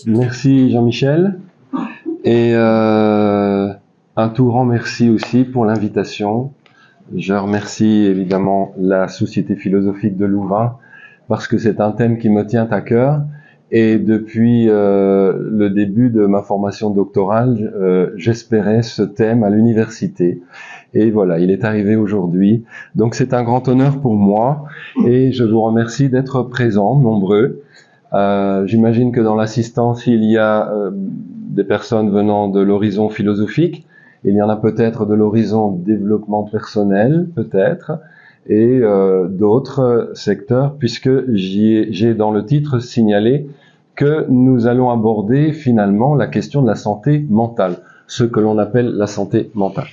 Merci Jean-Michel. Et un tout grand merci aussi pour l'invitation. Je remercie évidemment la Société philosophique de Louvain parce que c'est un thème qui me tient à cœur. Et depuis le début de ma formation doctorale, j'espérais ce thème à l'université. Et voilà, il est arrivé aujourd'hui. Donc c'est un grand honneur pour moi et je vous remercie d'être présents, nombreux. J'imagine que dans l'assistance, il y a des personnes venant de l'horizon philosophique. Il y en a peut-être de l'horizon développement personnel, peut-être, et d'autres secteurs, puisque j'ai dans le titre signalé que nous allons aborder finalement la question de la santé mentale, ce que l'on appelle la santé mentale.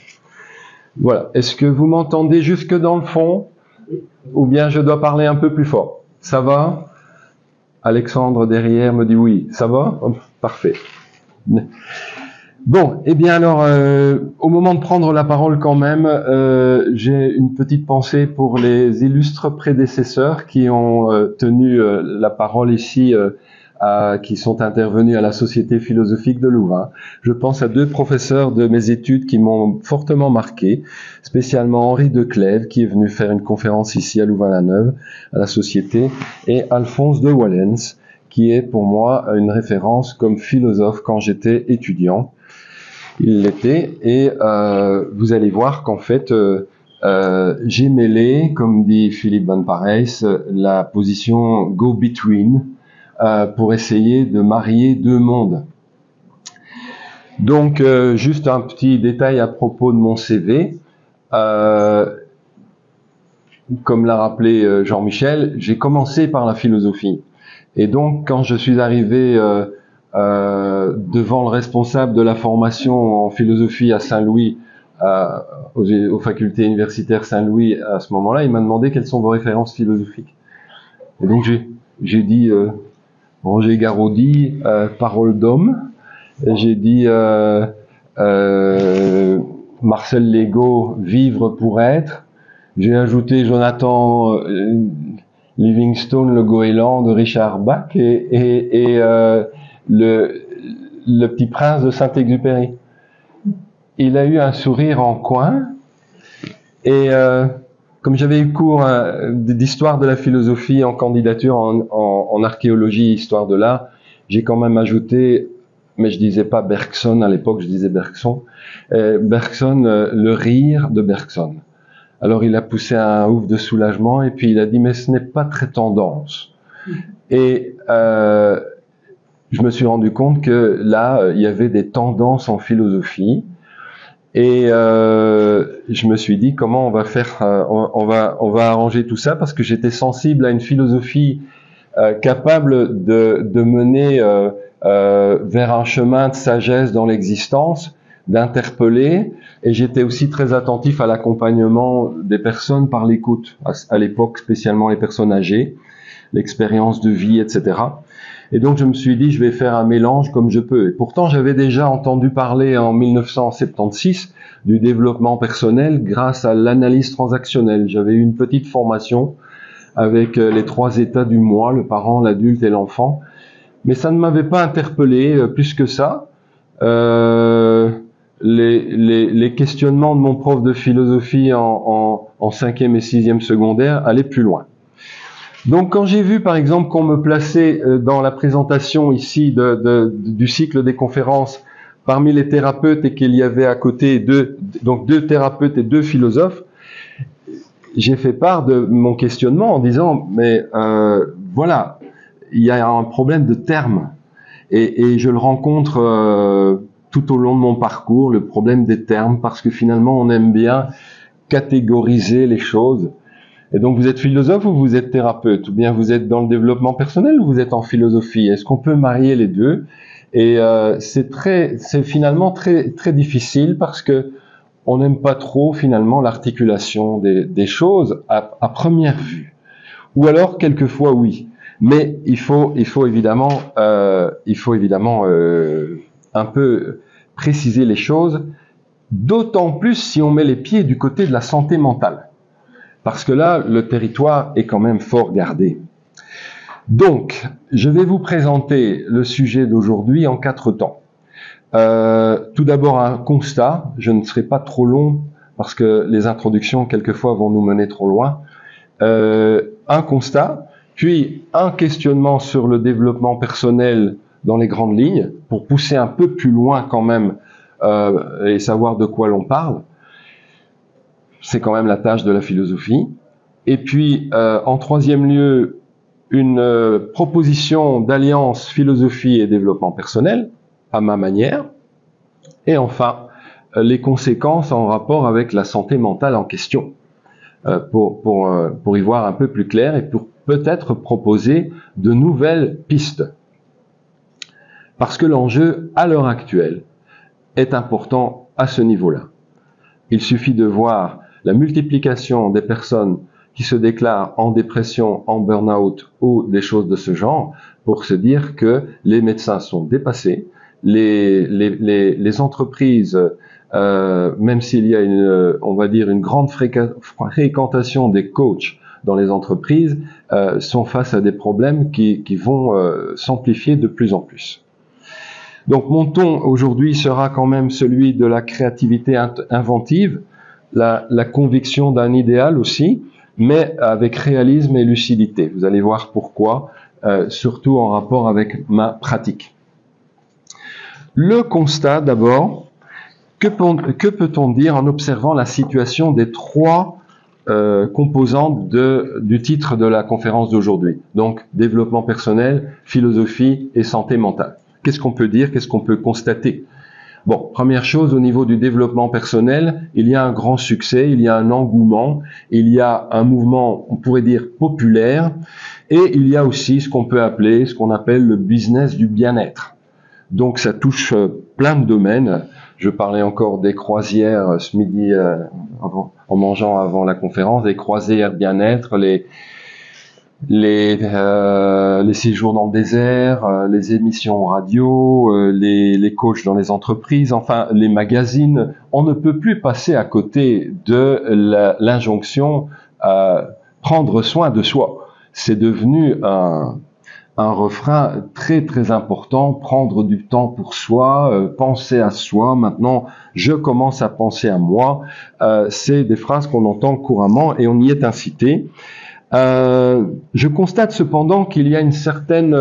Voilà. Est-ce que vous m'entendez jusque dans le fond, ou bien je dois parler un peu plus fort? Ça va? Alexandre derrière me dit oui. Ça va? Oh, parfait. Bon, eh bien alors, au moment de prendre la parole quand même, j'ai une petite pensée pour les illustres prédécesseurs qui ont tenu la parole ici, qui sont intervenus à la Société philosophique de Louvain. Je pense à deux professeurs de mes études qui m'ont fortement marqué, spécialement Henri Declèves, qui est venu faire une conférence ici à Louvain-la-Neuve, à la Société, et Alphonse de Wallens, qui est pour moi une référence comme philosophe quand j'étais étudiant. Il l'était, et vous allez voir qu'en fait, j'ai mêlé, comme dit Philippe Van Parijs, la position go-between pour essayer de marier deux mondes. Donc, juste un petit détail à propos de mon CV. Comme l'a rappelé Jean-Michel, j'ai commencé par la philosophie. Et donc, quand je suis arrivé devant le responsable de la formation en philosophie à Saint-Louis, aux facultés universitaires Saint-Louis, à ce moment-là, il m'a demandé quelles sont vos références philosophiques. Et donc j'ai dit Roger Garaudy, Parole d'homme. J'ai dit Marcel Legault, Vivre pour être. J'ai ajouté Jonathan Livingstone, Le Goéland de Richard Bach et le Petit Prince de Saint-Exupéry. Il a eu un sourire en coin et comme j'avais eu cours d'histoire de la philosophie en candidature en archéologie, histoire de l'art, j'ai quand même ajouté, mais je disais pas Bergson à l'époque, je disais Bergson, le rire de Bergson. Alors il a poussé un ouf de soulagement et puis il a dit mais ce n'est pas très tendance. Et je me suis rendu compte que là il y avait des tendances en philosophie et je me suis dit comment on va faire, on va arranger tout ça parce que j'étais sensible à une philosophie capable de mener vers un chemin de sagesse dans l'existence, d'interpeller, et j'étais aussi très attentif à l'accompagnement des personnes par l'écoute, à l'époque spécialement les personnes âgées, l'expérience de vie, etc. Et donc je me suis dit, je vais faire un mélange comme je peux. Et pourtant, j'avais déjà entendu parler en 1976 du développement personnel grâce à l'analyse transactionnelle. J'avais eu une petite formation avec les 3 états du moi, le parent, l'adulte et l'enfant. Mais ça ne m'avait pas interpellé plus que ça. Les questionnements de mon prof de philosophie en 5e et 6e secondaire allaient plus loin. Donc quand j'ai vu par exemple qu'on me plaçait dans la présentation ici du cycle des conférences parmi les thérapeutes et qu'il y avait à côté deux thérapeutes et 2 philosophes, j'ai fait part de mon questionnement en disant mais voilà, il y a un problème de termes et je le rencontre tout au long de mon parcours, le problème des termes, parce que finalement on aime bien catégoriser les choses. Et donc vous êtes philosophe ou vous êtes thérapeute, ou bien vous êtes dans le développement personnel ou vous êtes en philosophie. Est-ce qu'on peut marier les deux? Et c'est finalement très très difficile parce que on n'aime pas trop finalement l'articulation des choses à première vue. Ou alors quelquefois oui, mais il faut évidemment un peu préciser les choses, d'autant plus si on met les pieds du côté de la santé mentale. Parce que là, le territoire est quand même fort gardé. Donc, je vais vous présenter le sujet d'aujourd'hui en 4 temps. Tout d'abord un constat, je ne serai pas trop long parce que les introductions quelquefois vont nous mener trop loin. Un constat, puis un questionnement sur le développement personnel dans les grandes lignes, pour pousser un peu plus loin quand même et savoir de quoi l'on parle. C'est quand même la tâche de la philosophie. Et puis, en troisième lieu, une proposition d'alliance philosophie et développement personnel, à ma manière. Et enfin, les conséquences en rapport avec la santé mentale en question, pour y voir un peu plus clair et pour peut-être proposer de nouvelles pistes. Parce que l'enjeu, à l'heure actuelle, est important à ce niveau-là. Il suffit de voir la multiplication des personnes qui se déclarent en dépression, en burn-out ou des choses de ce genre pour se dire que les médecins sont dépassés, les entreprises, même s'il y a on va dire une grande fréquentation des coachs dans les entreprises, sont face à des problèmes qui vont s'amplifier de plus en plus. Donc mon ton aujourd'hui sera quand même celui de la créativité inventive, la conviction d'un idéal aussi, mais avec réalisme et lucidité. Vous allez voir pourquoi, surtout en rapport avec ma pratique. Le constat d'abord, que peut-on dire en observant la situation des 3 composantes du titre de la conférence d'aujourd'hui? Donc développement personnel, philosophie et santé mentale. Qu'est-ce qu'on peut dire? Qu'est-ce qu'on peut constater? Bon, première chose, au niveau du développement personnel, il y a un grand succès, il y a un engouement, il y a un mouvement, on pourrait dire, populaire, et il y a aussi ce qu'on appelle le business du bien-être. Donc ça touche plein de domaines. Je parlais encore des croisières ce midi en mangeant avant la conférence, des croisières bien-être, les séjours dans le désert, les émissions radio, les coachs dans les entreprises, enfin les magazines. On ne peut plus passer à côté de l'injonction à prendre soin de soi. C'est devenu un refrain très très important, prendre du temps pour soi, penser à soi. Maintenant, je commence à penser à moi. C'est des phrases qu'on entend couramment et on y est incité. Je constate cependant qu'il y a une certaine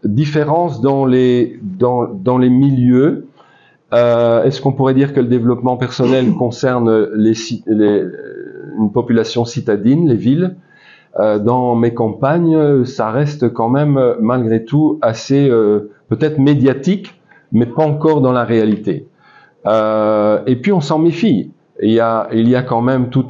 différence dans les milieux. Est-ce qu'on pourrait dire que le développement personnel concerne une population citadine, les villes? Dans mes campagnes, ça reste quand même malgré tout assez peut-être médiatique, mais pas encore dans la réalité. Et puis on s'en méfie. Il y a quand même tout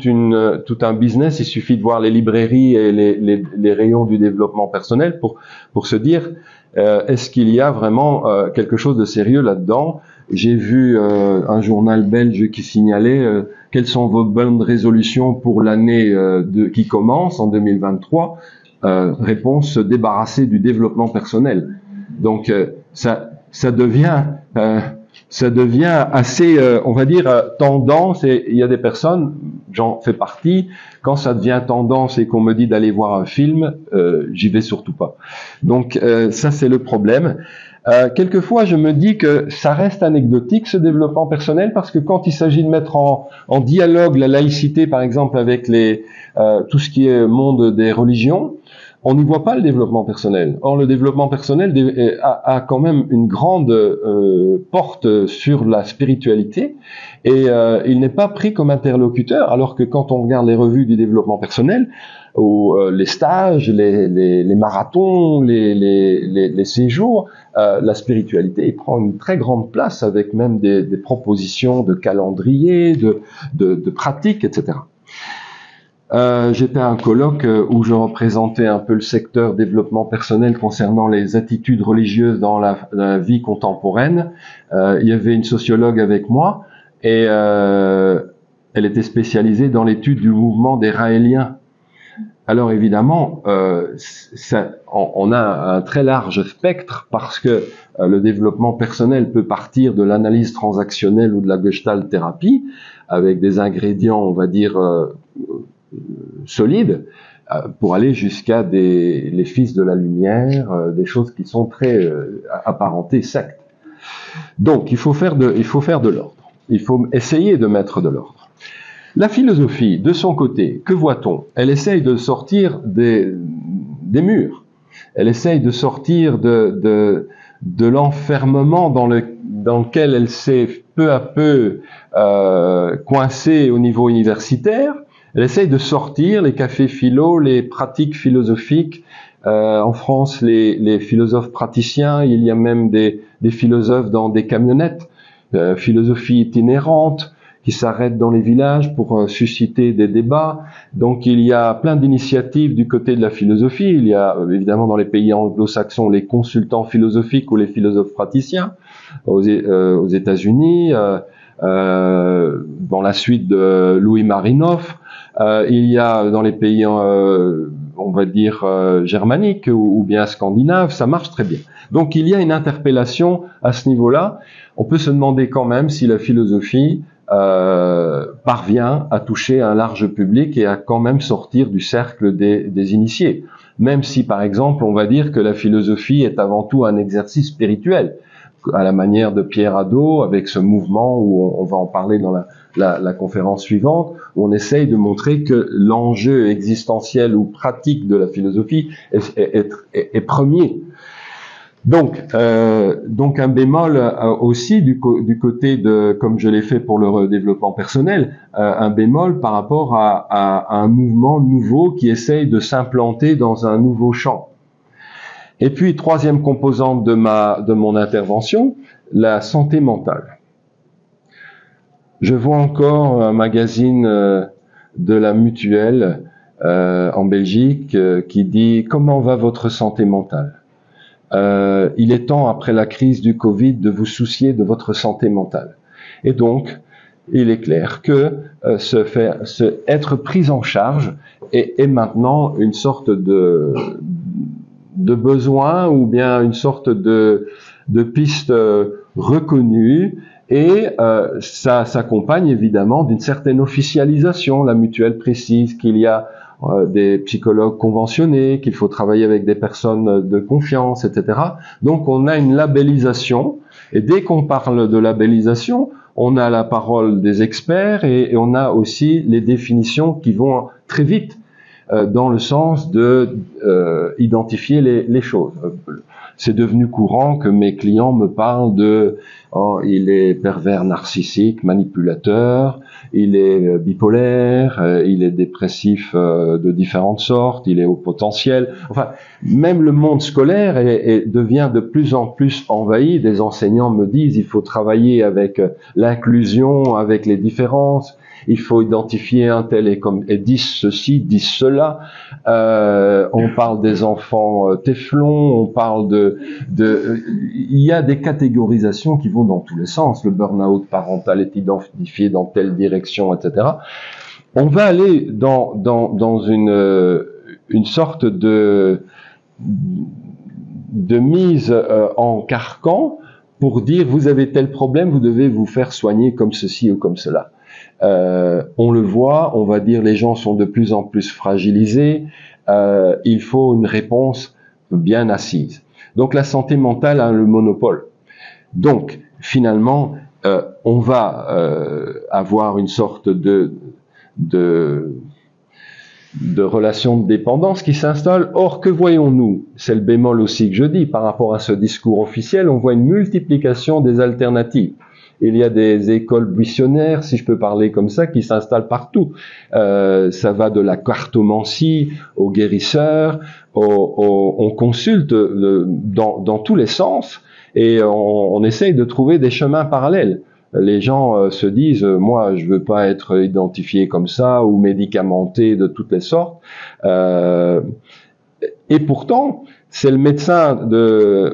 un business. Il suffit de voir les librairies et les rayons du développement personnel pour se dire est-ce qu'il y a vraiment quelque chose de sérieux là-dedans. J'ai vu un journal belge qui signalait quelles sont vos bonnes résolutions pour l'année qui commence en 2023. Réponse, se débarrasser du développement personnel. Donc ça devient assez, on va dire, tendance, et il y a des personnes, j'en fais partie, quand ça devient tendance et qu'on me dit d'aller voir un film, j'y vais surtout pas. Donc ça c'est le problème. Quelquefois je me dis que ça reste anecdotique ce développement personnel, parce que quand il s'agit de mettre en dialogue la laïcité par exemple avec tout ce qui est monde des religions, on n'y voit pas le développement personnel. Or, le développement personnel a quand même une grande porte sur la spiritualité, et il n'est pas pris comme interlocuteur, alors que quand on regarde les revues du développement personnel, ou les stages, les marathons, les séjours, la spiritualité prend une très grande place, avec même des propositions de calendrier, de pratiques, etc. J'étais à un colloque où je représentais un peu le secteur développement personnel concernant les attitudes religieuses dans la vie contemporaine. Il y avait une sociologue avec moi, et elle était spécialisée dans l'étude du mouvement des Raéliens. Alors évidemment, on a un très large spectre, parce que le développement personnel peut partir de l'analyse transactionnelle ou de la gestalt thérapie, avec des ingrédients, on va dire, solide, pour aller jusqu'à les fils de la lumière, des choses qui sont très apparentées sectes. Donc, il faut faire de l'ordre. Il faut essayer de mettre de l'ordre. La philosophie, de son côté, que voit-on? Elle essaye de sortir des murs. Elle essaye de sortir de l'enfermement dans lequel elle s'est peu à peu coincée au niveau universitaire. Elle essaye de sortir les cafés philo, les pratiques philosophiques. En France, les philosophes praticiens, il y a même des philosophes dans des camionnettes, philosophie itinérante, qui s'arrêtent dans les villages pour susciter des débats. Donc il y a plein d'initiatives du côté de la philosophie. Il y a évidemment dans les pays anglo-saxons les consultants philosophiques ou les philosophes praticiens. Aux États-Unis, dans la suite de Louis Marinoff, il y a dans les pays, on va dire, germaniques ou bien scandinaves, ça marche très bien. Donc il y a une interpellation à ce niveau-là. On peut se demander quand même si la philosophie parvient à toucher un large public et à quand même sortir du cercle des initiés. Même si, par exemple, on va dire que la philosophie est avant tout un exercice spirituel, à la manière de Pierre Hadot, avec ce mouvement où on va en parler dans la conférence suivante, où on essaye de montrer que l'enjeu existentiel ou pratique de la philosophie est premier. Donc un bémol aussi du côté de, comme je l'ai fait pour le développement personnel, un bémol par rapport à un mouvement nouveau qui essaye de s'implanter dans un nouveau champ. Et puis, troisième composante de mon intervention, la santé mentale. Je vois encore un magazine de la Mutuelle en Belgique qui dit « Comment va votre santé mentale ?» Il est temps, après la crise du Covid, de vous soucier de votre santé mentale. Et donc, il est clair que être pris en charge est maintenant une sorte de besoin ou bien une sorte de piste reconnue, et ça s'accompagne évidemment d'une certaine officialisation. La Mutuelle précise qu'il y a des psychologues conventionnés, qu'il faut travailler avec des personnes de confiance, etc. Donc on a une labellisation, et dès qu'on parle de labellisation, on a la parole des experts et on a aussi les définitions qui vont très vite dans le sens de identifier les choses. C'est devenu courant que mes clients me parlent de il est pervers narcissique, manipulateur, il est bipolaire, il est dépressif de différentes sortes, il est au potentiel. Enfin, même le monde scolaire devient de plus en plus envahi. Des enseignants me disent il faut travailler avec l'inclusion, avec les différences. Il faut identifier un tel et dit ceci, dit cela. On parle des enfants téflons, on parle il y a des catégorisations qui vont dans tous les sens. Le burn-out parental est identifié dans telle direction, etc. On va aller dans une sorte de mise en carcan pour dire vous avez tel problème, vous devez vous faire soigner comme ceci ou comme cela. On le voit, on va dire les gens sont de plus en plus fragilisés, il faut une réponse bien assise. Donc la santé mentale a le monopole. Donc finalement, on va avoir une sorte de relation de dépendance qui s'installe. Or, que voyons-nous? C'est le bémol aussi que je dis par rapport à ce discours officiel, on voit une multiplication des alternatives. Il y a des écoles buissonnaires, si je peux parler comme ça, qui s'installent partout. Ça va de la cartomancie aux guérisseurs, on consulte dans tous les sens et on essaye de trouver des chemins parallèles. Les gens se disent, moi, je veux pas être identifié comme ça ou médicamenté de toutes les sortes. Et pourtant, c'est le médecin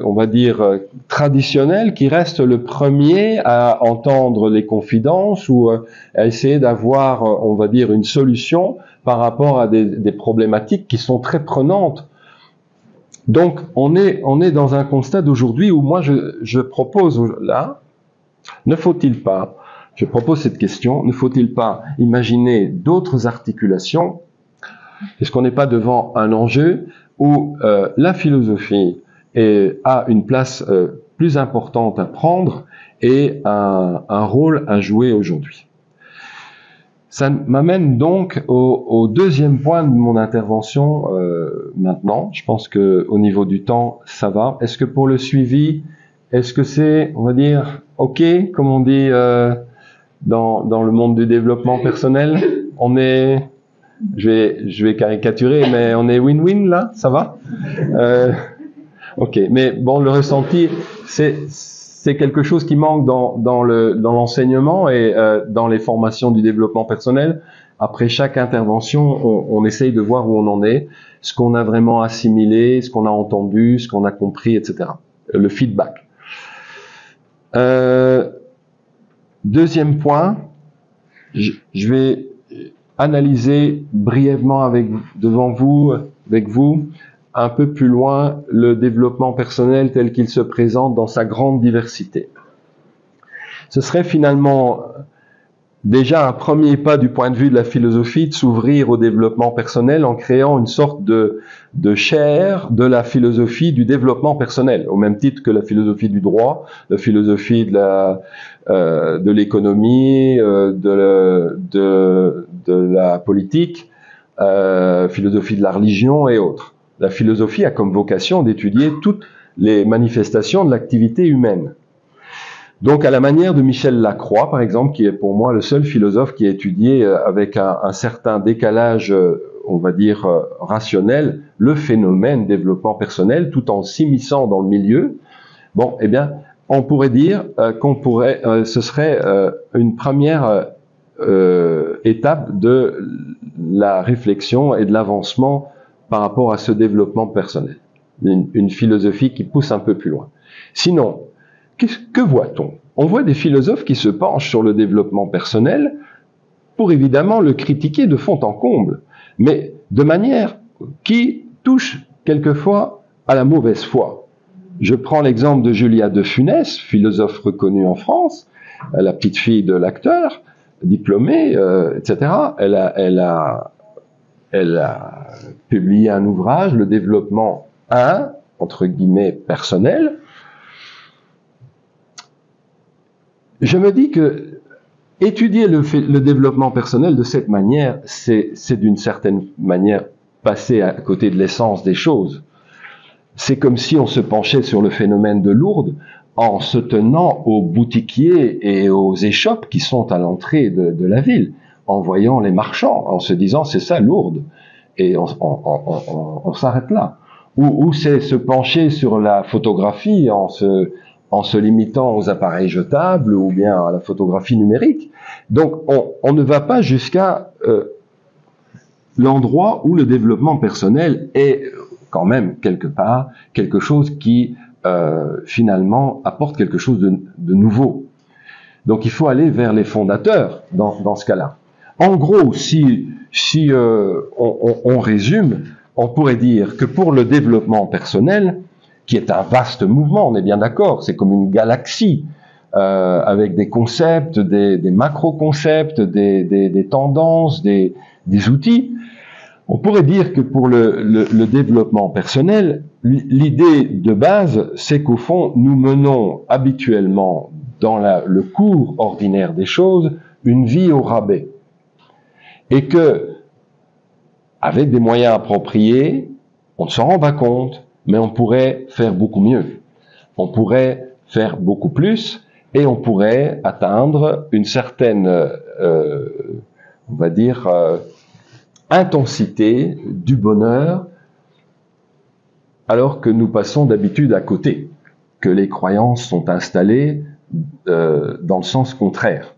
on va dire, traditionnel qui reste le premier à entendre les confidences ou à essayer d'avoir, on va dire, une solution par rapport à des problématiques qui sont très prenantes. Donc, on est dans un constat d'aujourd'hui où moi, je propose là, ne faut-il pas, je propose cette question, ne faut-il pas imaginer d'autres articulations Est-ce qu'on n'est pas devant un enjeu où la philosophie a une place plus importante à prendre et un rôle à jouer aujourd'hui? Ça m'amène donc au deuxième point de mon intervention maintenant. Je pense que au niveau du temps, ça va. Est-ce que pour le suivi, est-ce que c'est, on va dire, OK, comme on dit dans le monde du développement personnel, on est, je vais caricaturer, mais on est win-win là, ça va? OK, mais bon, le ressenti, c'est quelque chose qui manque dans l'enseignement et dans les formations du développement personnel. Après chaque intervention, on essaye de voir où on en est, ce qu'on a vraiment assimilé, ce qu'on a entendu, ce qu'on a compris, etc. Le feedback. Deuxième point, je vais analyser brièvement avec vous, un peu plus loin, le développement personnel tel qu'il se présente dans sa grande diversité. Ce serait finalement déjà un premier pas du point de vue de la philosophie de s'ouvrir au développement personnel en créant une sorte de chaire de la philosophie du développement personnel, au même titre que la philosophie du droit, la philosophie de l'économie, de la politique, philosophie de la religion et autres. La philosophie a comme vocation d'étudier toutes les manifestations de l'activité humaine. Donc, à la manière de Michel Lacroix, par exemple, qui est pour moi le seul philosophe qui a étudié avec un certain décalage, on va dire, rationnel, le phénomène développement personnel, tout en s'immisçant dans le milieu. Bon, eh bien, on pourrait dire ce serait une première étape de la réflexion et de l'avancement par rapport à ce développement personnel. Une philosophie qui pousse un peu plus loin. Sinon, que voit-on? On voit des philosophes qui se penchent sur le développement personnel pour évidemment le critiquer de fond en comble, mais de manière qui touche quelquefois à la mauvaise foi. Je prends l'exemple de Julia de Funès, philosophe reconnue en France, la petite fille de l'acteur, diplômée, etc. Elle a publié un ouvrage, le développement entre guillemets personnel. Je me dis que étudier le développement personnel de cette manière, c'est d'une certaine manière passer à côté de l'essence des choses. C'est comme si on se penchait sur le phénomène de Lourdes en se tenant aux boutiquiers et aux échoppes qui sont à l'entrée de la ville, en voyant les marchands, en se disant c'est ça Lourdes, et on s'arrête là. Ou c'est se pencher sur la photographie en se limitant aux appareils jetables ou bien à la photographie numérique. Donc on ne va pas jusqu'à l'endroit où le développement personnel est quand même quelque part quelque chose qui finalement apporte quelque chose de nouveau. Donc il faut aller vers les fondateurs dans ce cas-là. En gros, si on résume, on pourrait dire que pour le développement personnel, qui est un vaste mouvement, on est bien d'accord, c'est comme une galaxie, avec des concepts, des macro-concepts, des tendances, des outils. On pourrait dire que pour le développement personnel, l'idée de base, c'est qu'au fond, nous menons habituellement dans le cours ordinaire des choses, une vie au rabais. Et que, avec des moyens appropriés, on ne s'en rend pas compte, mais on pourrait faire beaucoup mieux. On pourrait faire beaucoup plus, et on pourrait atteindre une certaine, on va dire, intensité du bonheur, alors que nous passons d'habitude à côté, que les croyances sont installées dans le sens contraire.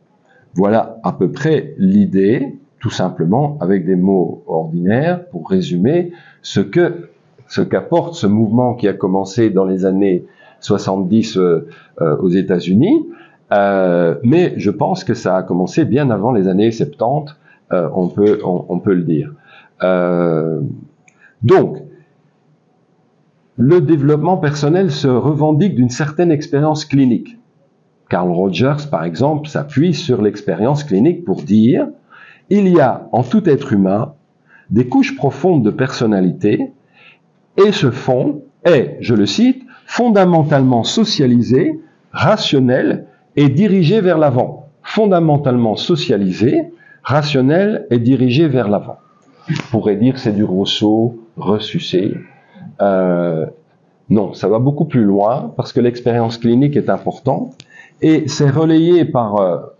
Voilà à peu près l'idée, tout simplement, avec des mots ordinaires, pour résumer ce qu'apporte ce mouvement qui a commencé dans les années 70 aux États-Unis, mais je pense que ça a commencé bien avant les années 70, on peut le dire. Donc, le développement personnel se revendique d'une certaine expérience clinique. Carl Rogers, par exemple, s'appuie sur l'expérience clinique pour dire il y a en tout être humain des couches profondes de personnalité, et ce fond est, je le cite, fondamentalement socialisé, rationnel et dirigé vers l'avant. Fondamentalement socialisé, rationnel et dirigé vers l'avant. On pourrait dire que c'est du Rousseau ressucé. Non, ça va beaucoup plus loin parce que l'expérience clinique est importante et c'est relayé par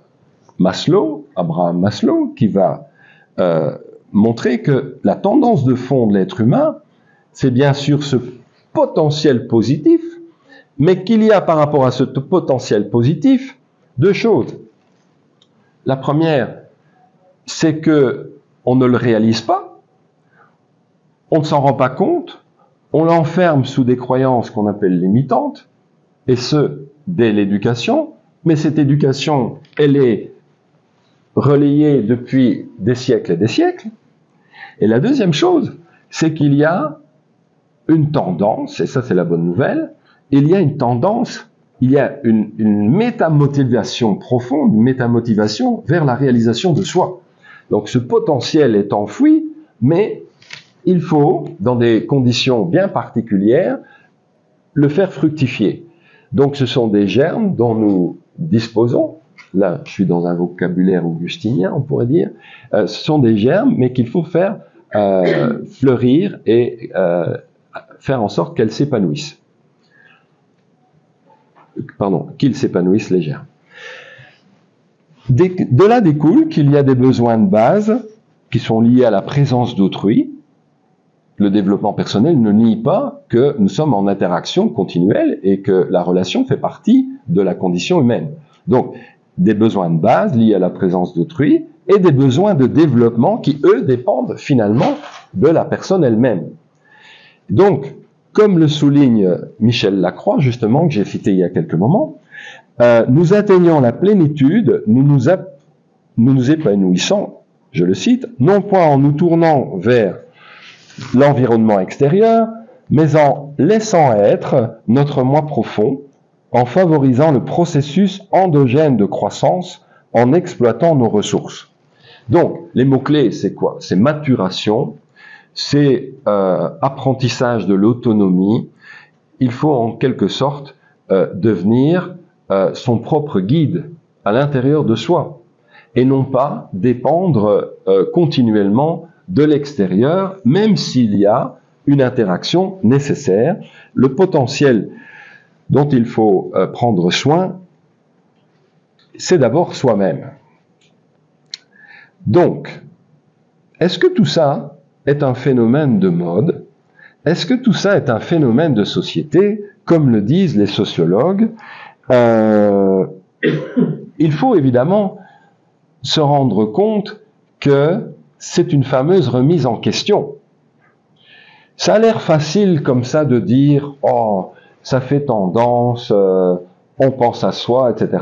Maslow, Abraham Maslow, qui va montrer que la tendance de fond de l'être humain, c'est bien sûr ce potentiel positif, mais qu'il y a par rapport à ce potentiel positif deux choses. La première, c'est que on ne le réalise pas, on ne s'en rend pas compte, on l'enferme sous des croyances qu'on appelle limitantes, et ce, dès l'éducation, mais cette éducation, elle est relayée depuis des siècles et des siècles. Et la deuxième chose, c'est qu'il y a une tendance, et ça c'est la bonne nouvelle, il y a une tendance, il y a une métamotivation profonde, une métamotivation vers la réalisation de soi. Donc ce potentiel est enfoui, mais il faut, dans des conditions bien particulières, le faire fructifier. Donc ce sont des germes dont nous disposons. Là, je suis dans un vocabulaire augustinien, on pourrait dire. Ce sont des germes, mais qu'il faut faire fleurir et faire en sorte qu'elles s'épanouissent. Pardon, qu'ils s'épanouissent les germes. De là découle qu'il y a des besoins de base qui sont liés à la présence d'autrui. Le développement personnel ne nie pas que nous sommes en interaction continuelle et que la relation fait partie de la condition humaine. Donc, des besoins de base liés à la présence d'autrui et des besoins de développement qui, eux, dépendent finalement de la personne elle-même. Donc, comme le souligne Michel Lacroix, justement, que j'ai cité il y a quelques moments, nous atteignons la plénitude, nous nous épanouissons, je le cite, non point en nous tournant vers l'environnement extérieur, mais en laissant être notre moi profond, en favorisant le processus endogène de croissance, en exploitant nos ressources. Donc, les mots-clés, c'est quoi? C'est maturation, c'est apprentissage de l'autonomie. Il faut en quelque sorte devenir son propre guide à l'intérieur de soi, et non pas dépendre continuellement de l'extérieur, même s'il y a une interaction nécessaire. Le potentiel dont il faut prendre soin, c'est d'abord soi-même. Donc, est-ce que tout ça est un phénomène de mode? Est-ce que tout ça est un phénomène de société, comme le disent les sociologues? Il faut évidemment se rendre compte que c'est une fameuse remise en question. Ça a l'air facile comme ça de dire « Oh, ça fait tendance, on pense à soi, etc. »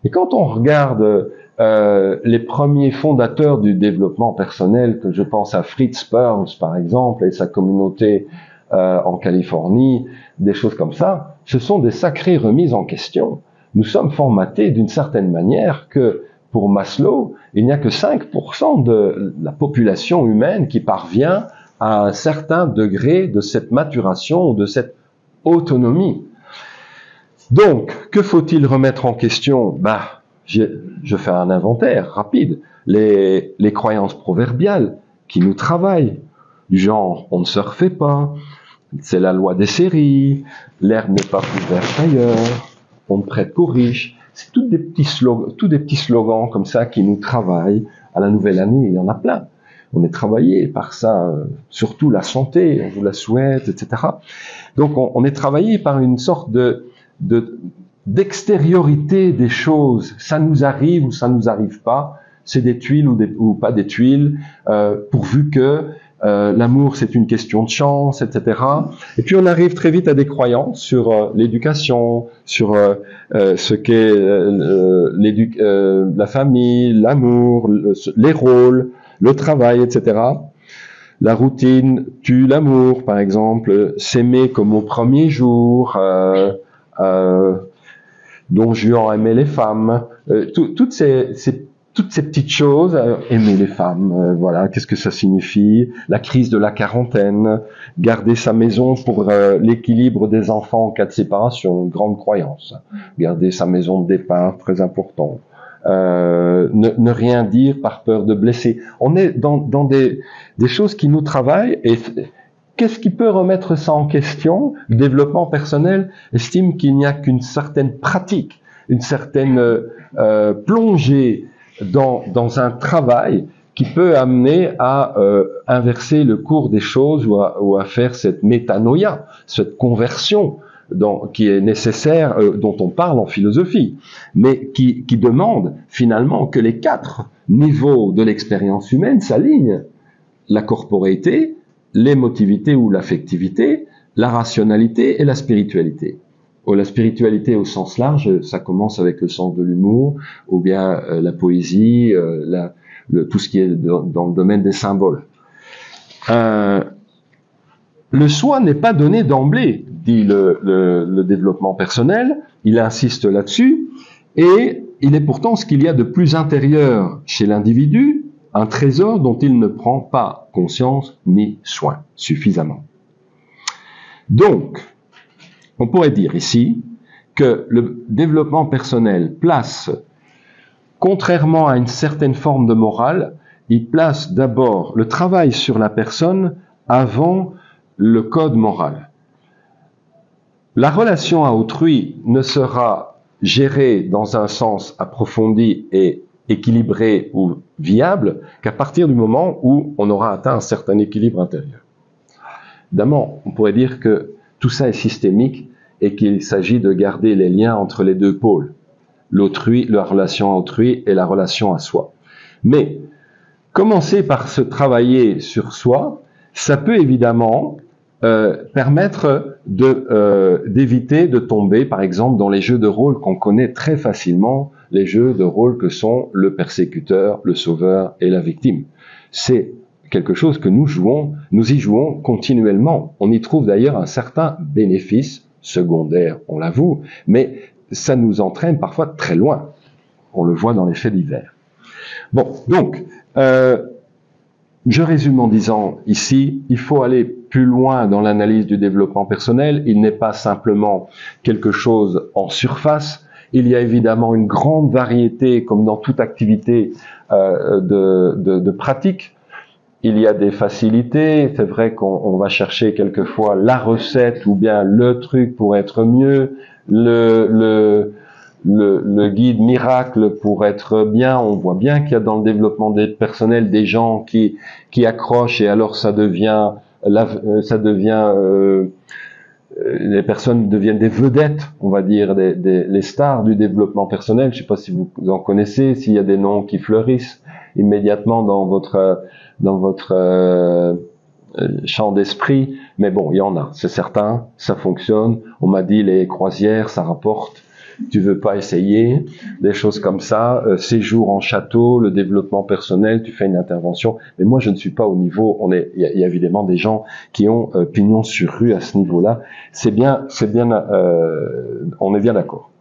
Et quand on regarde les premiers fondateurs du développement personnel, que je pense à Fritz Perls par exemple, et sa communauté en Californie, des choses comme ça, ce sont des sacrées remises en question. Nous sommes formatés d'une certaine manière que, pour Maslow, il n'y a que 5% de la population humaine qui parvient à un certain degré de cette maturation ou de cette autonomie. Donc, que faut-il remettre en question? Je fais un inventaire rapide. Les croyances proverbiales qui nous travaillent, du genre « on ne se refait pas », c'est la loi des séries, l'herbe n'est pas plus verte ailleurs, on ne prête qu'aux riches. C'est tous des petits slogans comme ça qui nous travaillent. À la nouvelle année, il y en a plein. On est travaillé par ça, surtout la santé, on vous la souhaite, etc. Donc on est travaillé par une sorte d'extériorité des choses. Ça nous arrive ou ça nous arrive pas. C'est des tuiles ou pas des tuiles, pourvu que l'amour c'est une question de chance, etc. Et puis on arrive très vite à des croyances sur l'éducation, sur ce qu'est la famille, l'amour, les rôles, le travail, etc. La routine tue l'amour, par exemple. S'aimer comme au premier jour. Don Juan aimait les femmes. Tout toutes ces petites choses, aimer les femmes, voilà, qu'est-ce que ça signifie, la crise de la quarantaine, garder sa maison pour l'équilibre des enfants en cas de séparation, grande croyance, garder sa maison de départ, très important, ne rien dire par peur de blesser. On est dans des choses qui nous travaillent, et qu'est-ce qui peut remettre ça en question? Le développement personnel estime qu'il n'y a qu'une certaine pratique, une certaine plongée dans un travail qui peut amener à inverser le cours des choses ou à faire cette métanoïa, cette conversion qui est nécessaire, dont on parle en philosophie, mais qui demande finalement que les 4 niveaux de l'expérience humaine s'alignent: la corporéité, l'émotivité ou l'affectivité, la rationalité et la spiritualité. La spiritualité au sens large, ça commence avec le sens de l'humour, ou bien la poésie, tout ce qui est dans le domaine des symboles. Le soi n'est pas donné d'emblée, dit le développement personnel, il insiste là-dessus, et il est pourtant ce qu'il y a de plus intérieur chez l'individu, un trésor dont il ne prend pas conscience ni soin suffisamment. Donc, on pourrait dire ici que le développement personnel place, contrairement à une certaine forme de morale, il place d'abord le travail sur la personne avant le code moral. La relation à autrui ne sera gérée dans un sens approfondi et équilibré ou viable qu'à partir du moment où on aura atteint un certain équilibre intérieur. Évidemment, on pourrait dire que tout ça est systémique et qu'il s'agit de garder les liens entre les 2 pôles, l'autrui, la relation à autrui et la relation à soi. Mais commencer par se travailler sur soi, ça peut évidemment permettre d'éviter de tomber, par exemple, dans les jeux de rôle qu'on connaît très facilement, les jeux de rôle que sont le persécuteur, le sauveur et la victime. C'est quelque chose que nous y jouons continuellement. On y trouve d'ailleurs un certain bénéfice secondaire, on l'avoue, mais ça nous entraîne parfois très loin. On le voit dans les faits divers. Bon, donc, je résume en disant ici, il faut aller plus loin dans l'analyse du développement personnel. Il n'est pas simplement quelque chose en surface. Il y a évidemment une grande variété, comme dans toute activité, de pratiques. Il y a des facilités. C'est vrai qu'on va chercher quelquefois la recette ou bien le truc pour être mieux, le guide miracle pour être bien. On voit bien qu'il y a dans le développement personnel des gens qui accrochent et alors ça devient les personnes deviennent des vedettes, on va dire, les stars du développement personnel. Je ne sais pas si vous en connaissez, s'il y a des noms qui fleurissent immédiatement dans votre champ d'esprit, mais bon, il y en a, c'est certain, ça fonctionne. On m'a dit les croisières, ça rapporte. Tu veux pas essayer, des choses comme ça, séjour en château, le développement personnel, tu fais une intervention. Mais moi, je ne suis pas au niveau. Il y a évidemment des gens qui ont pignon sur rue à ce niveau-là. On est bien d'accord.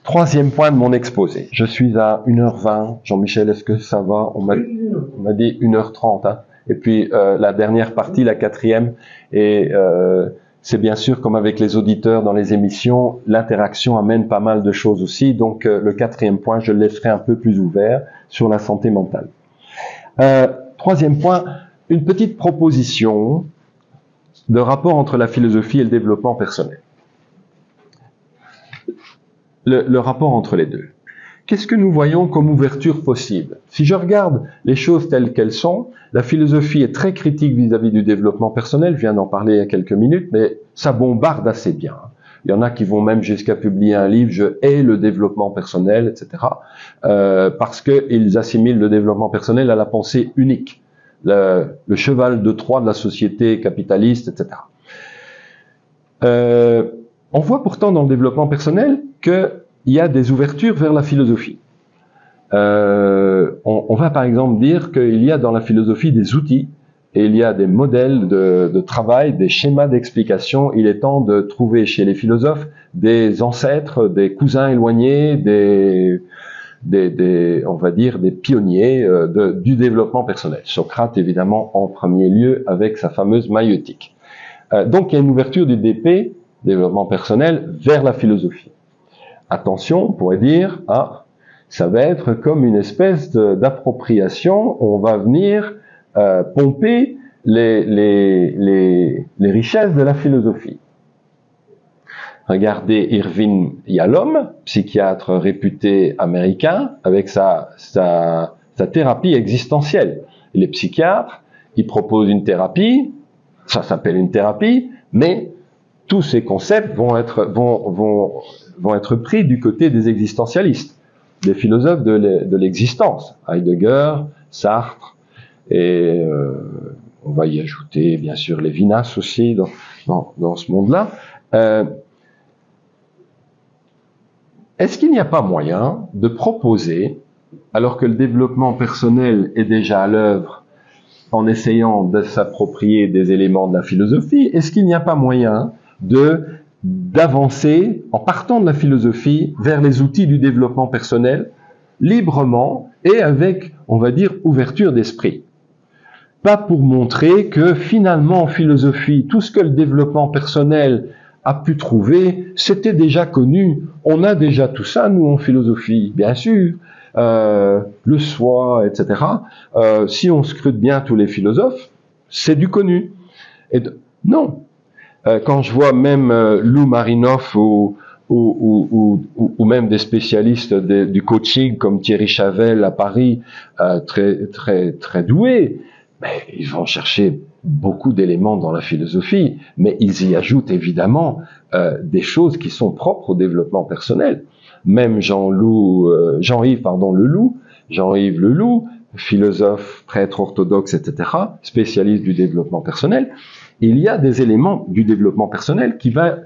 3e point de mon exposé. Je suis à 1h20. Jean-Michel, est-ce que ça va? On m'a dit 1h30. Hein. Et puis la dernière partie, la 4e, et c'est bien sûr, comme avec les auditeurs dans les émissions, l'interaction amène pas mal de choses aussi. Donc, le 4e point, je le laisserai un peu plus ouvert sur la santé mentale. 3e point, une petite proposition de rapport entre la philosophie et le développement personnel. Le rapport entre les deux. Qu'est-ce que nous voyons comme ouverture possible? Si je regarde les choses telles qu'elles sont, la philosophie est très critique vis-à-vis du développement personnel, je viens d'en parler il y a quelques minutes, mais ça bombarde assez bien. Il y en a qui vont même jusqu'à publier un livre « Je hais le développement personnel », etc. Parce qu'ils assimilent le développement personnel à la pensée unique, le cheval de Troie de la société capitaliste, etc. On voit pourtant dans le développement personnel qu'il y a des ouvertures vers la philosophie. On va par exemple dire qu'il y a dans la philosophie des outils et il y a des modèles de travail, des schémas d'explication. Il est temps de trouver chez les philosophes des ancêtres, des cousins éloignés, on va dire, des pionniers du développement personnel. Socrate, évidemment, en premier lieu, avec sa fameuse maïeutique. Donc, il y a une ouverture du DP, développement personnel, vers la philosophie. Attention, on pourrait dire, ça va être comme une espèce d'appropriation, on va venir pomper les richesses de la philosophie. Regardez Irving Yalom, psychiatre réputé américain, avec sa thérapie existentielle. Il est psychiatre, il propose une thérapie, ça s'appelle une thérapie, mais tous ces concepts vont être pris du côté des existentialistes, des philosophes de l'existence, Heidegger, Sartre, et on va y ajouter bien sûr Lévinas aussi dans ce monde-là. Est-ce qu'il n'y a pas moyen de proposer, alors que le développement personnel est déjà à l'œuvre, en essayant de s'approprier des éléments de la philosophie, est-ce qu'il n'y a pas moyen d'avancer en partant de la philosophie vers les outils du développement personnel librement et avec, on va dire, ouverture d'esprit? Pas pour montrer que finalement en philosophie, tout ce que le développement personnel a pu trouver, c'était déjà connu. On a déjà tout ça, nous, en philosophie, bien sûr. Le soi, etc. Si on scrute bien tous les philosophes, c'est du connu. Non. Quand je vois même Lou Marinoff ou même des spécialistes du coaching comme Thierry Chavel à Paris, très doués, mais ils vont chercher beaucoup d'éléments dans la philosophie, mais ils y ajoutent évidemment des choses qui sont propres au développement personnel. Même Jean-Yves Leloup, philosophe, prêtre orthodoxe, etc., spécialiste du développement personnel, il y a des éléments du développement personnel qui valent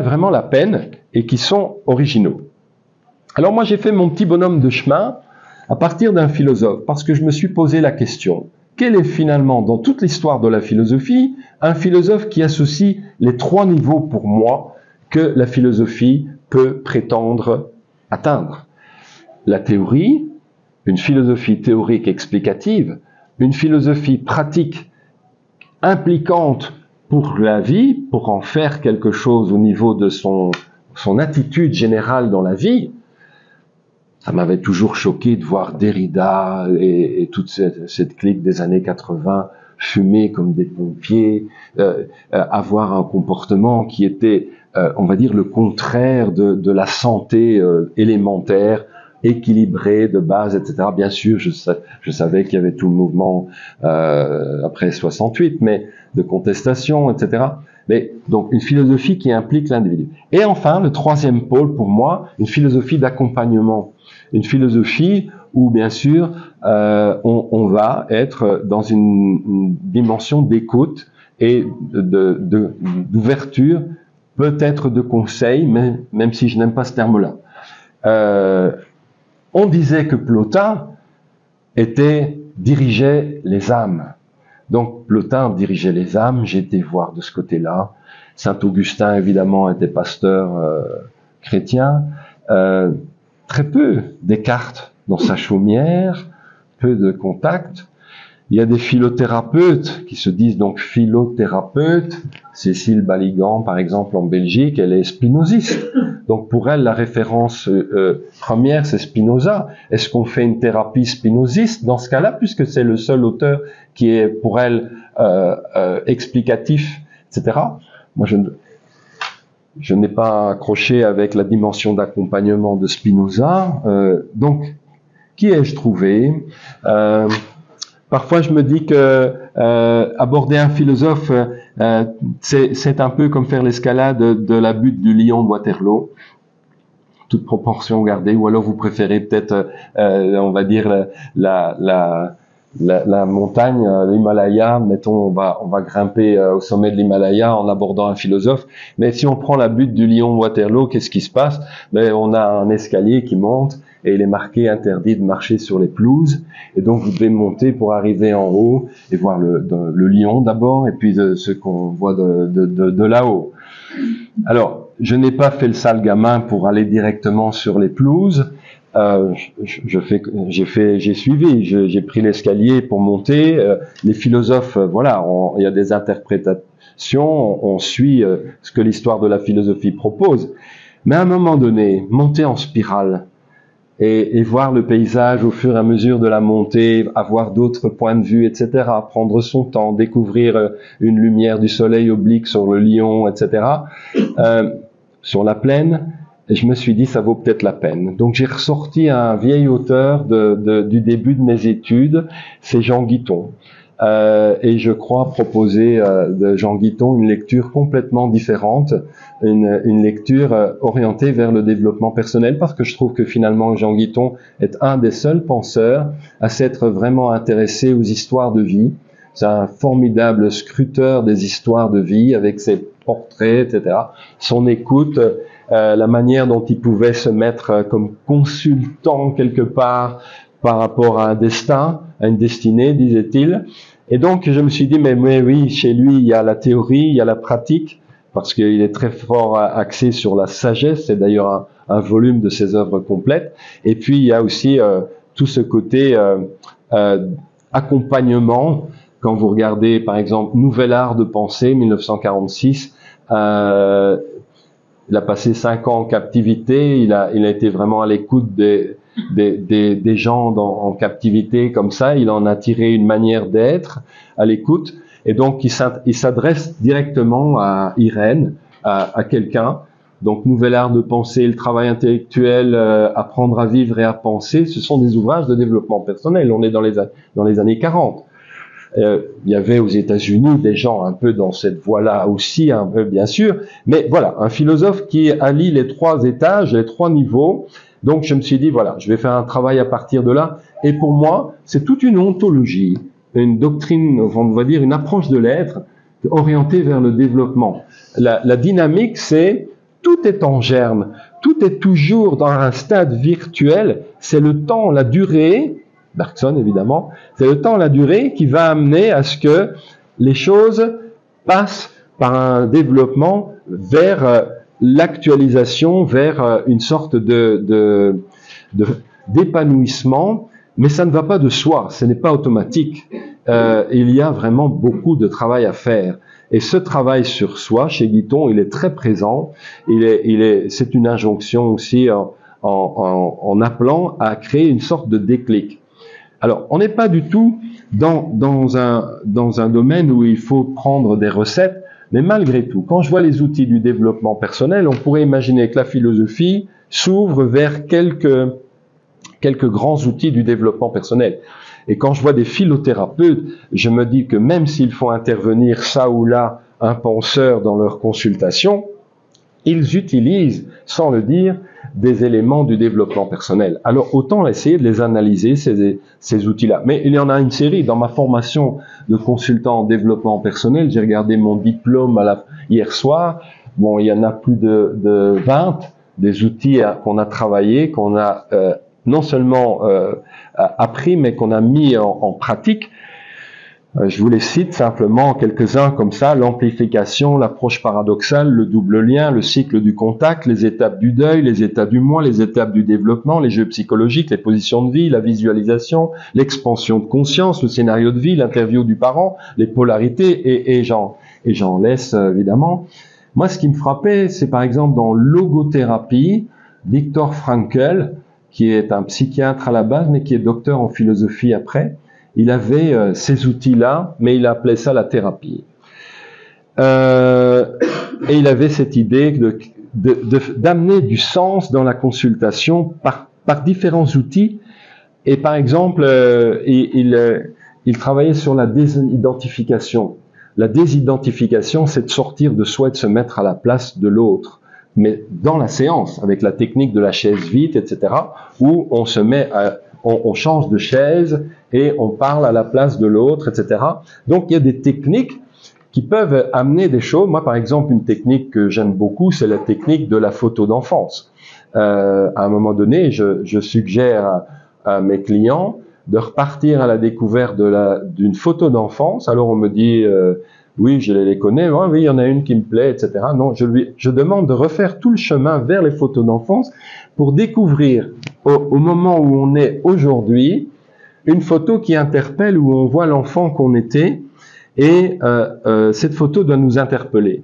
vraiment la peine et qui sont originaux. Alors moi j'ai fait mon petit bonhomme de chemin à partir d'un philosophe, parce que je me suis posé la question, quel est finalement, dans toute l'histoire de la philosophie, un philosophe qui associe les 3 niveaux pour moi que la philosophie peut prétendre atteindre? La théorie, une philosophie théorique explicative, une philosophie pratique impliquante pour la vie, pour en faire quelque chose au niveau de son attitude générale dans la vie. Ça m'avait toujours choqué de voir Derrida et toute cette clique des années 80 fumer comme des pompiers, avoir un comportement qui était, on va dire, le contraire de la santé élémentaire, équilibrée, de base, etc. Bien sûr, je savais qu'il y avait tout le mouvement après 68, mais de contestation, etc. Mais donc une philosophie qui implique l'individu. Et enfin, le 3e pôle pour moi, une philosophie d'accompagnement. Une philosophie où, bien sûr, on va être dans une dimension d'écoute et d'ouverture, peut-être de conseil, mais même si je n'aime pas ce terme-là. On disait que Plotin dirigeait les âmes. Donc Plotin dirigeait les âmes, j'ai été voir de ce côté-là. Saint-Augustin, évidemment, était pasteur chrétien. Très peu Descartes dans sa chaumière, peu de contacts. Il y a des philothérapeutes qui se disent donc philothérapeutes. Cécile Baligan, par exemple, en Belgique, elle est spinoziste. Donc pour elle, la référence première, c'est Spinoza. Est-ce qu'on fait une thérapie spinoziste dans ce cas-là, puisque c'est le seul auteur qui est pour elle explicatif, etc. Moi, je n'ai pas accroché avec la dimension d'accompagnement de Spinoza. Donc, qui ai-je trouvé? Parfois, je me dis que aborder un philosophe, c'est un peu comme faire l'escalade de la butte du lion de Waterloo, toute proportion gardée. Ou alors, vous préférez peut-être, on va dire, la montagne, l'Himalaya, mettons, on va grimper au sommet de l'Himalaya en abordant un philosophe. Mais si on prend la butte du lion de Waterloo, qu'est-ce qui se passe? Ben, on a un escalier qui monte et il est marqué interdit de marcher sur les pelouses. Et donc vous devez monter pour arriver en haut et voir le lion d'abord et puis ce qu'on voit de là-haut. Alors, je n'ai pas fait le sale gamin pour aller directement sur les pelouses. J'ai suivi, j'ai pris l'escalier pour monter. Les philosophes, voilà, il y a des interprétations, on suit ce que l'histoire de la philosophie propose. Mais à un moment donné, monter en spirale et voir le paysage au fur et à mesure de la montée, avoir d'autres points de vue, etc., prendre son temps, découvrir une lumière du soleil oblique sur le Lion, etc., sur la plaine, et je me suis dit, ça vaut peut-être la peine. Donc j'ai ressorti un vieil auteur du début de mes études, c'est Jean Guiton. Et je crois proposer de Jean Guiton une lecture complètement différente, une lecture orientée vers le développement personnel, parce que je trouve que finalement Jean Guiton est un des seuls penseurs à s'être vraiment intéressé aux histoires de vie. C'est un formidable scruteur des histoires de vie avec ses portraits, etc. Son écoute, la manière dont il pouvait se mettre comme consultant quelque part par rapport à un destin, à une destinée, disait-il. Et donc, je me suis dit, mais oui, chez lui, il y a la théorie, il y a la pratique, parce qu'il est très fort axé sur la sagesse, c'est d'ailleurs un volume de ses œuvres complètes. Et puis, il y a aussi tout ce côté accompagnement. Quand vous regardez, par exemple, Nouvel art de penser, 1946, il a passé 5 ans en captivité, il a été vraiment à l'écoute des gens en captivité comme ça, il en a tiré une manière d'être à l'écoute, et donc il s'adresse directement à Irène, à quelqu'un. Donc Nouvel art de penser, le travail intellectuel, apprendre à vivre et à penser, ce sont des ouvrages de développement personnel. On est dans les années 40. Il y avait aux États-Unis des gens un peu dans cette voie-là aussi, un peu bien sûr, mais voilà, un philosophe qui allie les 3 étages, les 3 niveaux. Donc je me suis dit, voilà, je vais faire un travail à partir de là, et pour moi, c'est toute une ontologie, une doctrine, on va dire une approche de l'être, orientée vers le développement. La dynamique, c'est, tout est en germe, tout est toujours dans un stade virtuel, c'est le temps, la durée, Bergson évidemment, c'est le temps, la durée qui va amener à ce que les choses passent par un développement vers l'actualisation, vers une sorte d'épanouissement, mais ça ne va pas de soi, ce n'est pas automatique. Il y a vraiment beaucoup de travail à faire. Et ce travail sur soi, chez Guiton, il est très présent. C'est une injonction aussi en appelant à créer une sorte de déclic. Alors, on n'est pas du tout dans un domaine où il faut prendre des recettes, mais malgré tout, quand je vois les outils du développement personnel, on pourrait imaginer que la philosophie s'ouvre vers quelques grands outils du développement personnel. Et quand je vois des philothérapeutes, je me dis que même s'il faut intervenir ça ou là un penseur dans leur consultation, ils utilisent, sans le dire, des éléments du développement personnel. Alors autant essayer de les analyser, ces outils-là. Mais il y en a une série. Dans ma formation de consultant en développement personnel, j'ai regardé mon diplôme hier soir. Bon, il y en a plus de 20 des outils qu'on a travaillés, qu'on a non seulement appris, mais qu'on a mis en pratique. Je vous les cite simplement quelques-uns comme ça: l'amplification, l'approche paradoxale, le double lien, le cycle du contact, les étapes du deuil, les états du moi, les étapes du développement, les jeux psychologiques, les positions de vie, la visualisation, l'expansion de conscience, le scénario de vie, l'interview du parent, les polarités, et j'en laisse évidemment. Moi, ce qui me frappait, c'est par exemple dans logothérapie, Viktor Frankl, qui est un psychiatre à la base, mais qui est docteur en philosophie après. Il avait ces outils-là, mais il appelait ça la thérapie. Et il avait cette idée d'amener du sens dans la consultation par différents outils. Et par exemple, il travaillait sur la désidentification. La désidentification, c'est de sortir de soi et de se mettre à la place de l'autre. Mais dans la séance, avec la technique de la chaise vide, etc., où on se met on change de chaise et on parle à la place de l'autre, etc. Donc il y a des techniques qui peuvent amener des choses. Moi, par exemple, une technique que j'aime beaucoup, c'est la technique de la photo d'enfance. À un moment donné, je suggère à mes clients de repartir à la découverte d'une photo d'enfance. Alors on me dit, Oui, je les connais. Ouais, oui, il y en a une qui me plaît, etc. Non, je demande de refaire tout le chemin vers les photos d'enfance pour découvrir, au moment où on est aujourd'hui, une photo qui interpelle, où on voit l'enfant qu'on était, et cette photo doit nous interpeller.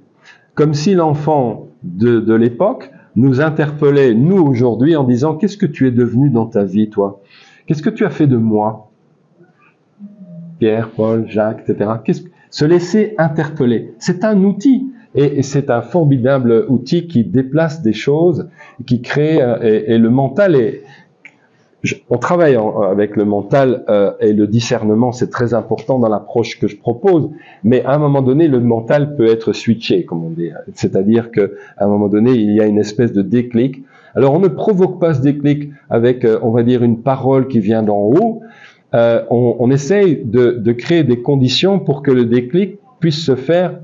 Comme si l'enfant de l'époque nous interpellait, nous, aujourd'hui, en disant « Qu'est-ce que tu es devenu dans ta vie, toi? Qu'est-ce que tu as fait de moi ?» Pierre, Paul, Jacques, etc. Se laisser interpeller. C'est un outil, et c'est un formidable outil qui déplace des choses, qui crée, et le mental est... On travaille avec le mental et le discernement, c'est très important dans l'approche que je propose, mais à un moment donné, le mental peut être switché, comme on dit. C'est-à-dire qu'à un moment donné, il y a une espèce de déclic. Alors, on ne provoque pas ce déclic avec, on va dire, une parole qui vient d'en haut. On essaye de créer des conditions pour que le déclic puisse se faire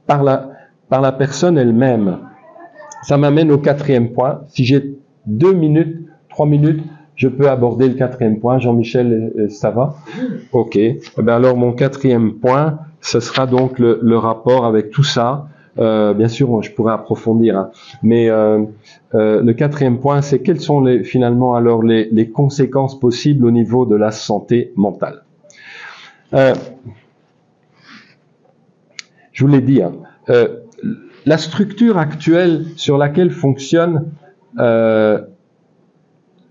par la personne elle-même. Ça m'amène au 4e point. Si j'ai 2 minutes, 3 minutes, je peux aborder le 4e point. Jean-Michel, ça va? Ok. Eh bien alors, mon 4e point, ce sera donc le rapport avec tout ça. Bien sûr, je pourrais approfondir, hein. Mais le 4e point, c'est quelles sont finalement alors les conséquences possibles au niveau de la santé mentale. Je vous l'ai dit, hein, la structure actuelle sur laquelle fonctionne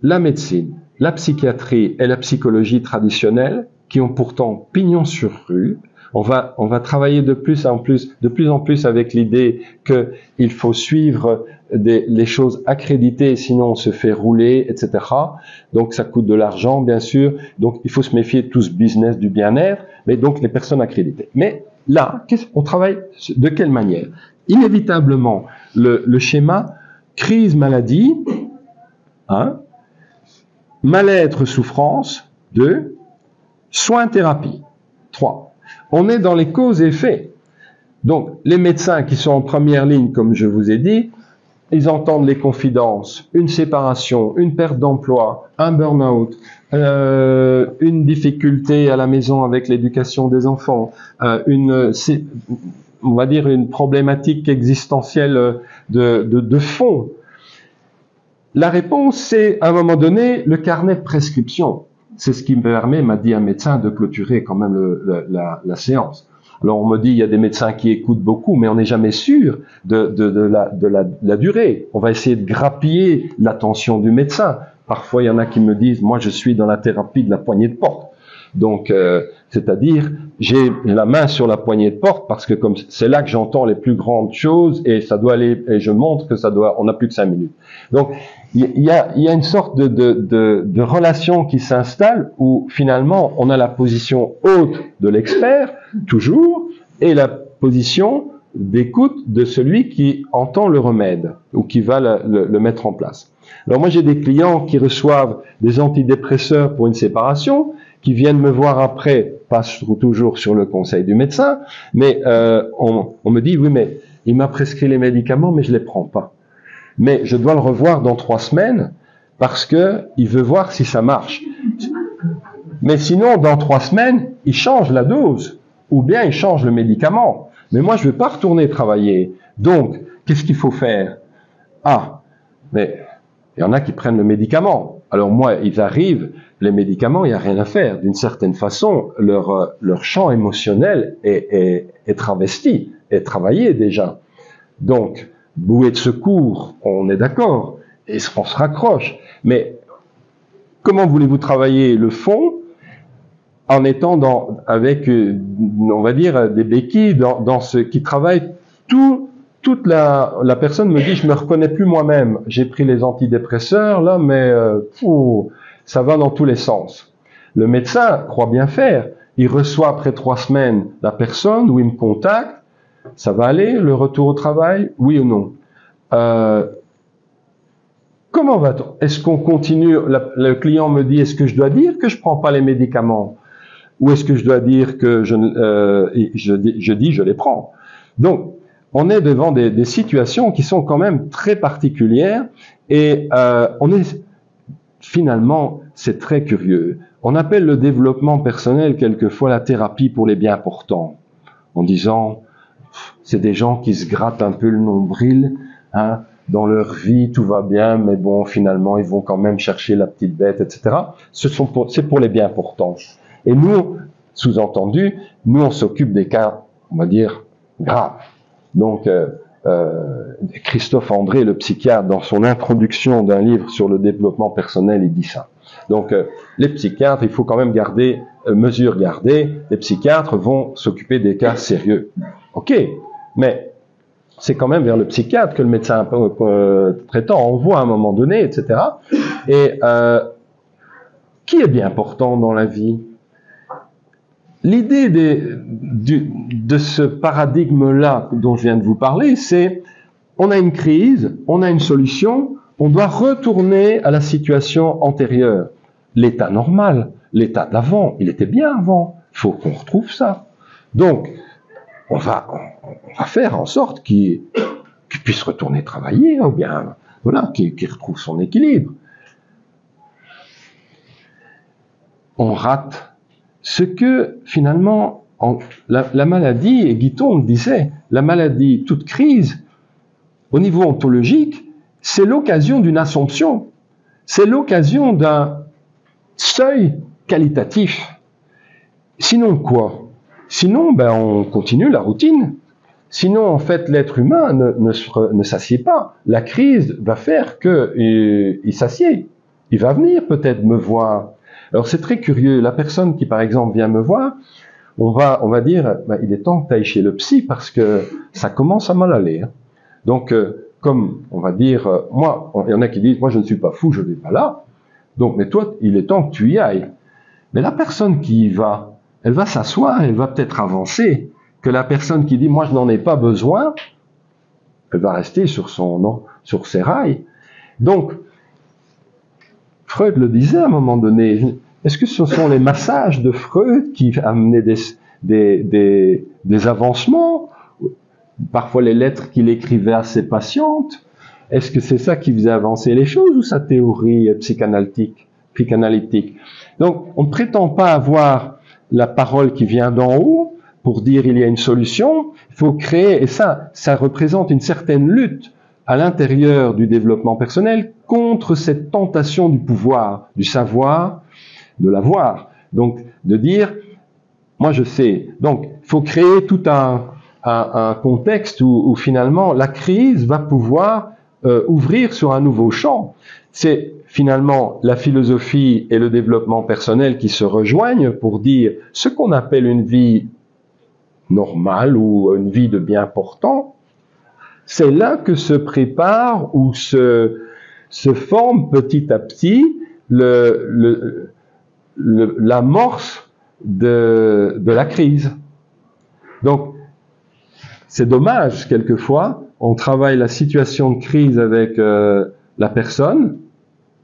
la médecine, la psychiatrie et la psychologie traditionnelle, qui ont pourtant pignon sur rue. On va travailler de plus en plus avec l'idée qu'il faut suivre les choses accréditées, sinon on se fait rouler, etc. Donc ça coûte de l'argent, bien sûr. Donc il faut se méfier de tout ce business du bien-être, mais donc les personnes accréditées. Mais là, on travaille de quelle manière? Inévitablement, le schéma crise-maladie, 1, mal-être, souffrance, 2, soins-thérapie, 3. On est dans les causes et effets. Donc, les médecins qui sont en première ligne, comme je vous ai dit, ils entendent les confidences, une séparation, une perte d'emploi, un burn-out, une difficulté à la maison avec l'éducation des enfants, on va dire une problématique existentielle de fond. La réponse, c'est, à un moment donné, le carnet de prescription. C'est ce qui me permet, m'a dit un médecin, de clôturer quand même la séance. Alors on me dit, il y a des médecins qui écoutent beaucoup, mais on n'est jamais sûr de la durée. On va essayer de grappiller l'attention du médecin. Parfois, il y en a qui me disent, moi je suis dans la thérapie de la poignée de porte. Donc, c'est-à-dire, j'ai la main sur la poignée de porte parce que comme c'est là que j'entends les plus grandes choses et ça doit aller, et je montre que on n'a plus que 5 minutes. Donc, il y a une sorte de relation qui s'installe où finalement on a la position haute de l'expert, toujours, et la position d'écoute de celui qui entend le remède ou qui va le mettre en place. Alors moi j'ai des clients qui reçoivent des antidépresseurs pour une séparation, qui viennent me voir après, pas toujours sur le conseil du médecin, mais on me dit, oui, mais il m'a prescrit les médicaments, mais je les prends pas. Mais je dois le revoir dans 3 semaines, parce que il veut voir si ça marche. Mais sinon, dans 3 semaines, il change la dose, ou bien il change le médicament. Mais moi, je ne vais pas retourner travailler. Donc, qu'est-ce qu'il faut faire? Ah, mais il y en a qui prennent le médicament. Alors moi, ils arrivent, les médicaments, il n'y a rien à faire. D'une certaine façon, leur champ émotionnel est travesti, est travaillé déjà. Donc, bouée de secours, on est d'accord, et on se raccroche. Mais comment voulez-vous travailler le fond en étant avec, on va dire, des béquilles dans ce qui travaille toute la personne me dit, je me reconnais plus moi-même. J'ai pris les antidépresseurs, là, mais ça va dans tous les sens. Le médecin croit bien faire. Il reçoit après 3 semaines la personne, ou il me contacte. Ça va aller, le retour au travail, oui ou non? Comment va-t-on? Est-ce qu'on continue? Le client me dit, est-ce que je dois dire que je prends pas les médicaments? Ou est-ce que je dois dire que je dis je les prends? Donc, on est devant des situations qui sont quand même très particulières et finalement, c'est très curieux. On appelle le développement personnel quelquefois la thérapie pour les bien portants. en disant c'est des gens qui se grattent un peu le nombril, hein, dans leur vie tout va bien, mais bon finalement ils vont quand même chercher la petite bête, etc. C'est pour les bien portants. Et nous, sous-entendu, nous on s'occupe des cas, on va dire, graves. Donc Christophe André, le psychiatre, dans son introduction d'un livre sur le développement personnel, il dit ça. Donc les psychiatres, il faut quand même garder, mesure gardée, les psychiatres vont s'occuper des cas sérieux. Ok, mais c'est quand même vers le psychiatre que le médecin traitant envoie à un moment donné, etc. Et qui est bien portant dans la vie? L'idée de ce paradigme-là dont je viens de vous parler, c'est on a une crise, on a une solution, on doit retourner à la situation antérieure. L'état normal, l'état d'avant, il était bien avant, il faut qu'on retrouve ça. Donc, on va faire en sorte qu'il puisse retourner travailler, ou bien, voilà, qu'il retrouve son équilibre. On rate ce que, finalement, la maladie, et Guiton le disait, la maladie, toute crise, au niveau ontologique, c'est l'occasion d'une assomption, c'est l'occasion d'un seuil qualitatif. Sinon quoi? Sinon, ben, on continue la routine. Sinon, en fait, l'être humain ne s'assied pas. La crise va faire qu'il s'assied. Il va venir peut-être me voir. Alors c'est très curieux. La personne qui, par exemple, vient me voir, on va dire, ben, il est temps que tu ailles chez le psy parce que ça commence à mal aller. Hein. Donc, comme on va dire, moi, il y en a qui disent, moi je ne suis pas fou, je ne vais pas là. Donc, mais toi, il est temps que tu y ailles. Mais la personne qui y va, elle va s'asseoir, elle va peut-être avancer. Que la personne qui dit, moi je n'en ai pas besoin, elle va rester sur ses rails. Donc, Freud le disait à un moment donné, est-ce que ce sont les massages de Freud qui amenaient des avancements? Parfois les lettres qu'il écrivait à ses patientes? Est-ce que c'est ça qui faisait avancer les choses ou sa théorie psychanalytique? Donc, on ne prétend pas avoir la parole qui vient d'en haut pour dire il y a une solution. Il faut créer, et ça représente une certaine lutte à l'intérieur du développement personnel contre cette tentation du pouvoir, du savoir, de l'avoir. Donc, de dire, moi je sais. Donc, il faut créer tout un contexte où finalement la crise va pouvoir ouvrir sur un nouveau champ. C'est finalement la philosophie et le développement personnel qui se rejoignent pour dire ce qu'on appelle une vie normale ou une vie de bien portant. C'est là que se prépare ou se forme petit à petit l'amorce de la crise. Donc, c'est dommage, quelquefois, on travaille la situation de crise avec la personne,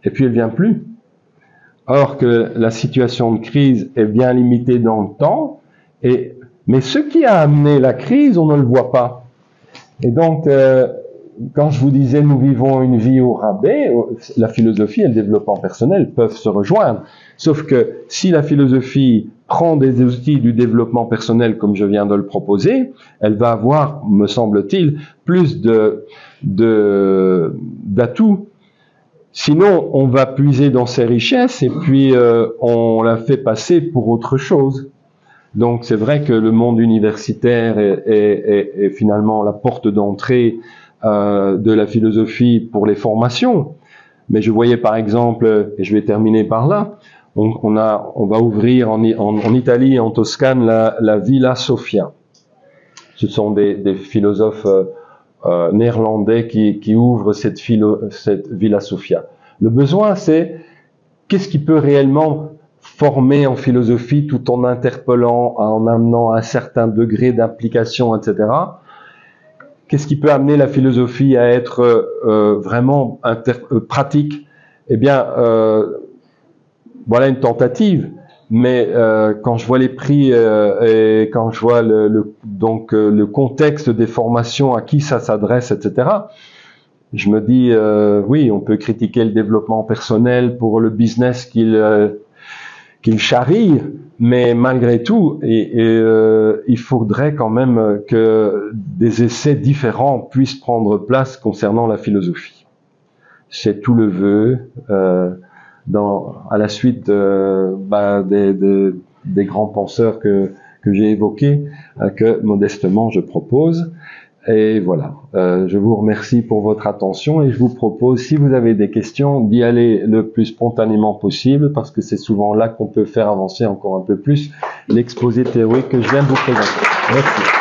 et puis elle vient plus. Or que la situation de crise est bien limitée dans le temps, mais ce qui a amené la crise, on ne le voit pas. Et donc, quand je vous disais nous vivons une vie au rabais, la philosophie et le développement personnel peuvent se rejoindre. Sauf que si la philosophie prend des outils du développement personnel comme je viens de le proposer, elle va avoir, me semble-t-il, plus d'atouts. Sinon, on va puiser dans ses richesses et puis on la fait passer pour autre chose. Donc c'est vrai que le monde universitaire est finalement la porte d'entrée de la philosophie pour les formations. Mais je voyais par exemple, et je vais terminer par là, on va ouvrir en Italie, en Toscane, la Villa Sofia. Ce sont des philosophes néerlandais qui ouvrent cette Villa Sofia. Le besoin, c'est qu'est-ce qui peut réellement former en philosophie tout en interpellant, en amenant un certain degré d'implication, etc. Qu'est-ce qui peut amener la philosophie à être vraiment pratique? Eh bien, voilà une tentative. Mais quand je vois les prix et quand je vois le contexte des formations, à qui ça s'adresse, etc., je me dis, oui, on peut critiquer le développement personnel pour le business qu'il qu'il charrie, mais malgré tout, il faudrait quand même que des essais différents puissent prendre place concernant la philosophie. C'est tout le vœu, à la suite des grands penseurs que j'ai évoqués, que modestement je propose. Et voilà, je vous remercie pour votre attention et je vous propose, si vous avez des questions, d'y aller le plus spontanément possible, parce que c'est souvent là qu'on peut faire avancer encore un peu plus l'exposé théorique que je viens de vous présenter. Merci.